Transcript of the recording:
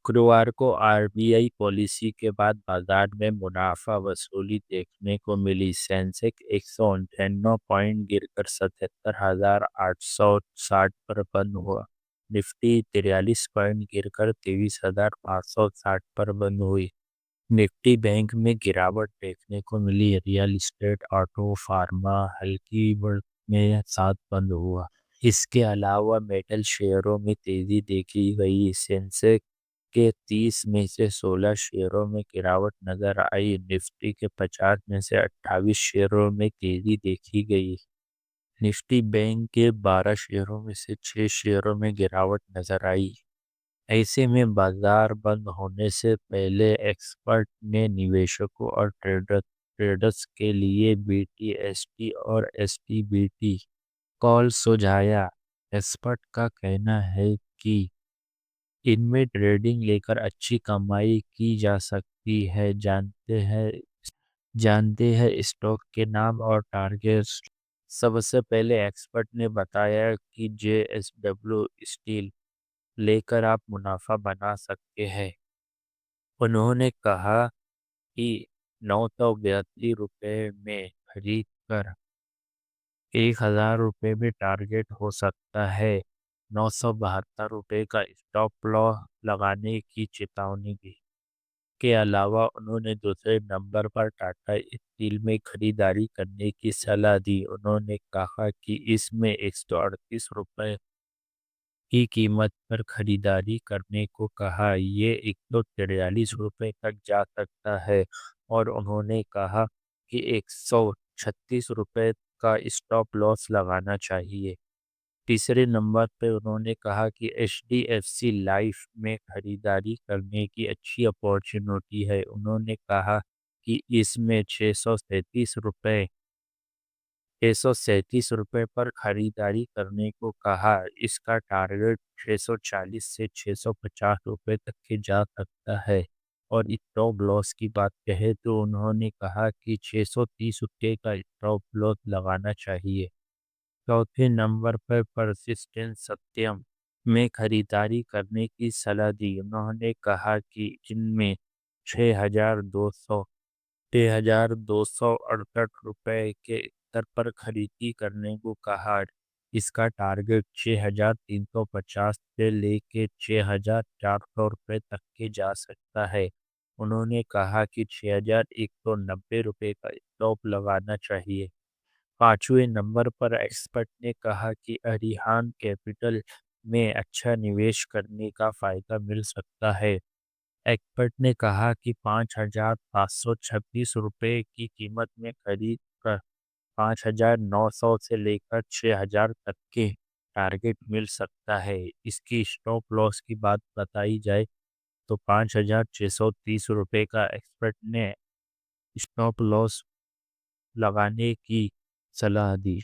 शुक्रवार को RBI policy के बाद बाजार में मुनाफा वसूली देखने को मिली। सेंसेक्स 198 पॉइंट गिरकर 77,860 पर बंद हुआ। निफ्टी 43 पॉइंट गिरकर 23,560 पर बंद हुई। निफ्टी बैंक में गिरावट देखने को मिली। रियल एस्टेट, ऑटो, फार्मा हल्की बढ़त में साथ बंद हुआ। इसके अलावा मेटल शेयरों में तेजी देखी गई। सेंसेक्स के 30 में से 16 शेयरों में गिरावट नजर आई। निफ्टी के 50 में से 28 शेयरों में तेजी देखी गई। निफ्टी बैंक के 12 शेयरों में से 6 शेयरों में गिरावट नजर आई। ऐसे में बाजार बंद होने से पहले एक्सपर्ट ने निवेशकों और ट्रेडर्स के लिए बीटीएसटी और एसटीबीटी कॉल सुझाया। एक्सपर्ट का कहना है कि इनमें ट्रेडिंग लेकर अच्छी कमाई की जा सकती है। जानते हैं स्टॉक के नाम और टारगेट्स। सबसे पहले एक्सपर्ट ने बताया कि जेएसडब्ल्यू स्टील लेकर आप मुनाफा बना सकते हैं। उन्होंने कहा कि 982 रुपये में खरीद कर 1,000 रुपये में टारगेट हो सकता है। 972 रुपये का स्टॉप लॉस लगाने की चेतावनी दी। के अलावा उन्होंने दूसरे नंबर पर टाटा स्टील में खरीदारी करने की सलाह दी। उन्होंने कहा कि इसमें 138 रुपये की कीमत पर खरीदारी करने को कहा। ये 143 रुपये तक जा सकता है और उन्होंने कहा कि 136 रुपये का स्टॉप लॉस लगाना चाहिए। तीसरे नंबर पे उन्होंने कहा कि एचडीएफसी लाइफ में खरीदारी करने की अच्छी अपॉर्चुनिटी है। उन्होंने कहा कि इसमें 637 रुपये पर खरीदारी करने को कहा। इसका टारगेट 640 से 650 रुपये तक के जा सकता है। और स्टॉप लॉस की बात कहे तो उन्होंने कहा कि 630 रुपये का स्टॉप लॉस लगाना चाहिए। चौथे नंबर पर परसिस्टेंट सत्यम में खरीदारी करने की सलाह दी। उन्होंने कहा कि इनमें 6,268 रुपये के स्तर पर खरीदी करने को कहा। इसका टारगेट 6,350 से लेके 6,400 रुपये तक के जा सकता है। उन्होंने कहा कि 6,190 रुपये का स्टॉप लगाना चाहिए। पांचवें नंबर पर एक्सपर्ट ने कहा कि अरिहान कैपिटल में अच्छा निवेश करने का फायदा मिल सकता है। एक्सपर्ट ने कहा कि 5,526 रुपये की कीमत में खरीद कर 5,900 से लेकर 6,000 तक के टारगेट मिल सकता है। इसकी स्टॉप लॉस की बात बताई जाए तो 5,630 रुपये का एक्सपर्ट ने स्टॉप लॉस लगाने की सलाह दी।